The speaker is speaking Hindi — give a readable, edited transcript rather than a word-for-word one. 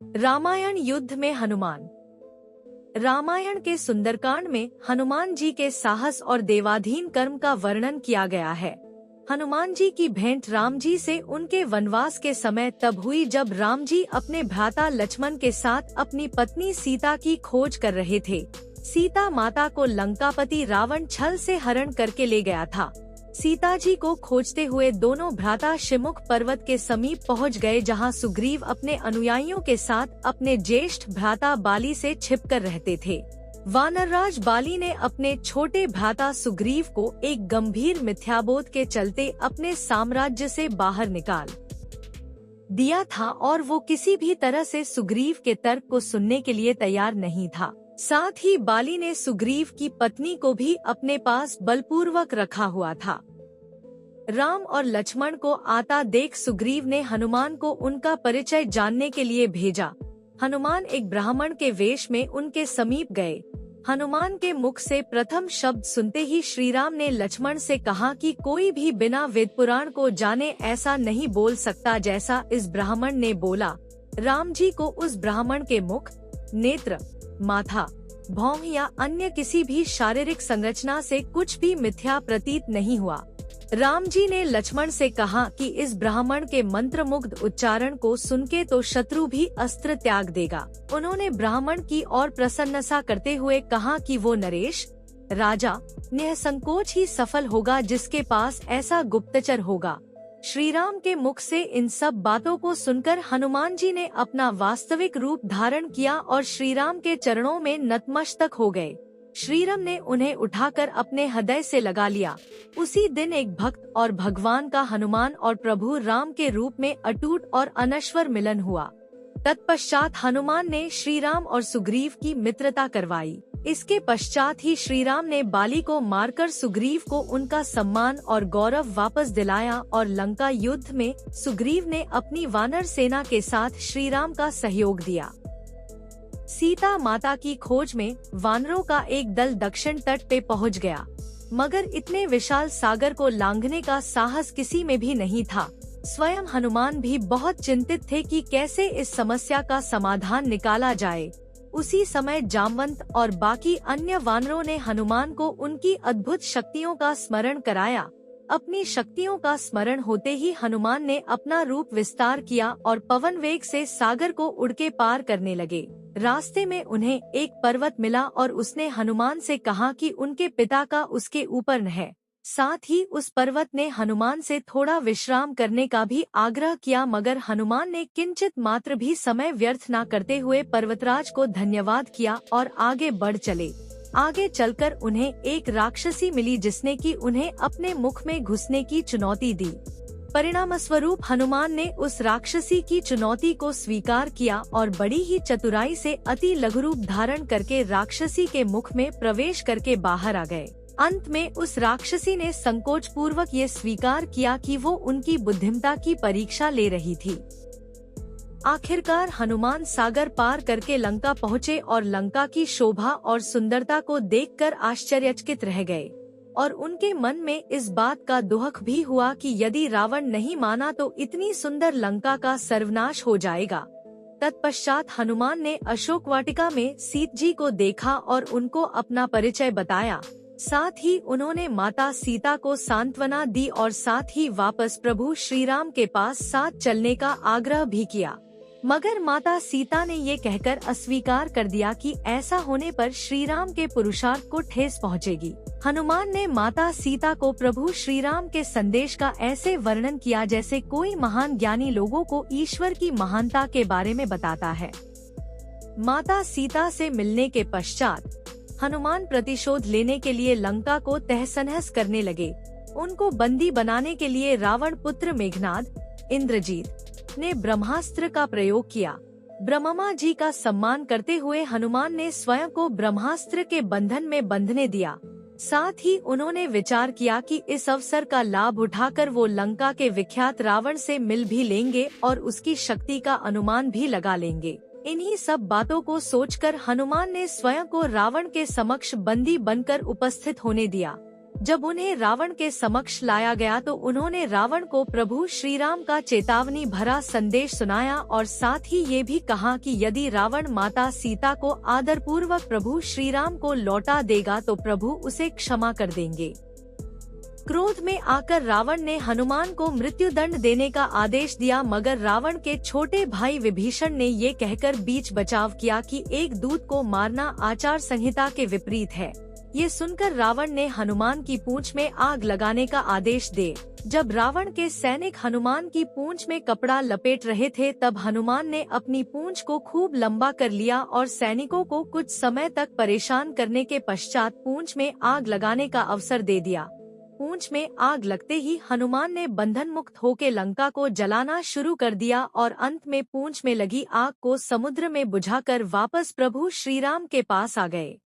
रामायण युद्ध में हनुमान। रामायण के सुंदरकांड में हनुमान जी के साहस और देवाधीन कर्म का वर्णन किया गया है। हनुमान जी की भेंट राम जी से उनके वनवास के समय तब हुई जब राम जी अपने भ्राता लक्ष्मण के साथ अपनी पत्नी सीता की खोज कर रहे थे। सीता माता को लंकापति रावण छल से हरण करके ले गया था। सीता जी को खोजते हुए दोनों भ्राता शिमुख पर्वत के समीप पहुंच गए, जहां सुग्रीव अपने अनुयायियों के साथ अपने ज्येष्ठ भ्राता बाली से छिपकर रहते थे। वानरराज बाली ने अपने छोटे भ्राता सुग्रीव को एक गंभीर मिथ्याबोध के चलते अपने साम्राज्य से बाहर निकाल दिया था और वो किसी भी तरह से सुग्रीव के तर्क को सुनने के लिए तैयार नहीं था। साथ ही बाली ने सुग्रीव की पत्नी को भी अपने पास बलपूर्वक रखा हुआ था। राम और लक्ष्मण को आता देख सुग्रीव ने हनुमान को उनका परिचय जानने के लिए भेजा। हनुमान एक ब्राह्मण के वेश में उनके समीप गए। हनुमान के मुख से प्रथम शब्द सुनते ही श्रीराम ने लक्ष्मण से कहा कि कोई भी बिना वेद पुराण को जाने ऐसा नहीं बोल सकता जैसा इस ब्राह्मण ने बोला। राम जी को उस ब्राह्मण के मुख, नेत्र, माथा, भौं या अन्य किसी भी शारीरिक संरचना से कुछ भी मिथ्या प्रतीत नहीं हुआ। राम जी ने लक्ष्मण से कहा कि इस ब्राह्मण के मंत्रमुग्ध उच्चारण को सुनके तो शत्रु भी अस्त्र त्याग देगा। उन्होंने ब्राह्मण की ओर प्रसन्नता करते हुए कहा कि वो नरेश, राजा, निसंकोच ही सफल होगा जिसके पास ऐसा गुप्तचर होगा। श्रीराम के मुख से इन सब बातों को सुनकर हनुमान जी ने अपना वास्तविक रूप धारण किया और श्रीराम के चरणों में नतमस्तक हो गए। श्रीराम ने उन्हें उठाकर अपने हृदय से लगा लिया। उसी दिन एक भक्त और भगवान का हनुमान और प्रभु राम के रूप में अटूट और अनश्वर मिलन हुआ। तत्पश्चात हनुमान ने श्रीराम और सुग्रीव की मित्रता करवाई। इसके पश्चात ही श्रीराम ने बाली को मारकर सुग्रीव को उनका सम्मान और गौरव वापस दिलाया और लंका युद्ध में सुग्रीव ने अपनी वानर सेना के साथ श्रीराम का सहयोग दिया। सीता माता की खोज में वानरों का एक दल दक्षिण तट पे पहुंच गया, मगर इतने विशाल सागर को लांघने का साहस किसी में भी नहीं था। स्वयं हनुमान भी बहुत चिंतित थे कि कैसे इस समस्या का समाधान निकाला जाए। उसी समय जामवंत और बाकी अन्य वानरों ने हनुमान को उनकी अद्भुत शक्तियों का स्मरण कराया। अपनी शक्तियों का स्मरण होते ही हनुमान ने अपना रूप विस्तार किया और पवन वेग से सागर को उड़के पार करने लगे। रास्ते में उन्हें एक पर्वत मिला और उसने हनुमान से कहा कि उनके पिता का उसके ऊपर है। साथ ही उस पर्वत ने हनुमान से थोड़ा विश्राम करने का भी आग्रह किया, मगर हनुमान ने किंचित मात्र भी समय व्यर्थ न करते हुए पर्वतराज को धन्यवाद किया और आगे बढ़ चले। आगे चलकर उन्हें एक राक्षसी मिली जिसने कि उन्हें अपने मुख में घुसने की चुनौती दी। परिणाम स्वरूप हनुमान ने उस राक्षसी की चुनौती को स्वीकार किया और बड़ी ही चतुराई से अति लघु रूप धारण करके राक्षसी के मुख में प्रवेश करके बाहर आ गए। अंत में उस राक्षसी ने संकोच पूर्वक ये स्वीकार किया कि वो उनकी बुद्धिमत्ता की परीक्षा ले रही थी। आखिरकार हनुमान सागर पार करके लंका पहुँचे और लंका की शोभा और सुंदरता को देखकर आश्चर्यचकित रह गए और उनके मन में इस बात का दुख भी हुआ कि यदि रावण नहीं माना तो इतनी सुंदर लंका का सर्वनाश हो जाएगा। तत्पश्चात हनुमान ने अशोक वाटिका में सीत जी को देखा और उनको अपना परिचय बताया। साथ ही उन्होंने माता सीता को सांत्वना दी और साथ ही वापस प्रभु श्रीराम के पास साथ चलने का आग्रह भी किया, मगर माता सीता ने ये कहकर अस्वीकार कर दिया कि ऐसा होने पर श्रीराम के पुरुषार्थ को ठेस पहुंचेगी। हनुमान ने माता सीता को प्रभु श्रीराम के संदेश का ऐसे वर्णन किया जैसे कोई महान ज्ञानी लोगों को ईश्वर की महानता के बारे में बताता है। माता सीता से मिलने के पश्चात हनुमान प्रतिशोध लेने के लिए लंका को तहस-नहस करने लगे। उनको बंदी बनाने के लिए रावण पुत्र मेघनाद, इंद्रजीत ने ब्रह्मास्त्र का प्रयोग किया। ब्रह्मा जी का सम्मान करते हुए हनुमान ने स्वयं को ब्रह्मास्त्र के बंधन में बंधने दिया। साथ ही उन्होंने विचार किया कि इस अवसर का लाभ उठाकर वो लंका के विख्यात रावण से मिल भी लेंगे और उसकी शक्ति का अनुमान भी लगा लेंगे। इन्हीं सब बातों को सोचकर हनुमान ने स्वयं को रावण के समक्ष बंदी बनकर उपस्थित होने दिया। जब उन्हें रावण के समक्ष लाया गया तो उन्होंने रावण को प्रभु श्री राम का चेतावनी भरा संदेश सुनाया और साथ ही ये भी कहा कि यदि रावण माता सीता को आदरपूर्वक प्रभु श्री राम को लौटा देगा तो प्रभु उसे क्षमा कर देंगे। क्रोध में आकर रावण ने हनुमान को मृत्युदंड देने का आदेश दिया, मगर रावण के छोटे भाई विभीषण ने ये कहकर बीच बचाव किया कि एक दूत को मारना आचार संहिता के विपरीत है। ये सुनकर रावण ने हनुमान की पूंछ में आग लगाने का आदेश दे। जब रावण के सैनिक हनुमान की पूंछ में कपड़ा लपेट रहे थे तब हनुमान ने अपनी पूंछ को खूब लंबा कर लिया और सैनिकों को कुछ समय तक परेशान करने के पश्चात पूंछ में आग लगाने का अवसर दे दिया। पूंछ में आग लगते ही हनुमान ने बंधन मुक्त होकर लंका को जलाना शुरू कर दिया और अंत में पूंछ में लगी आग को समुद्र में बुझाकर वापस प्रभु श्री राम के पास आ गए।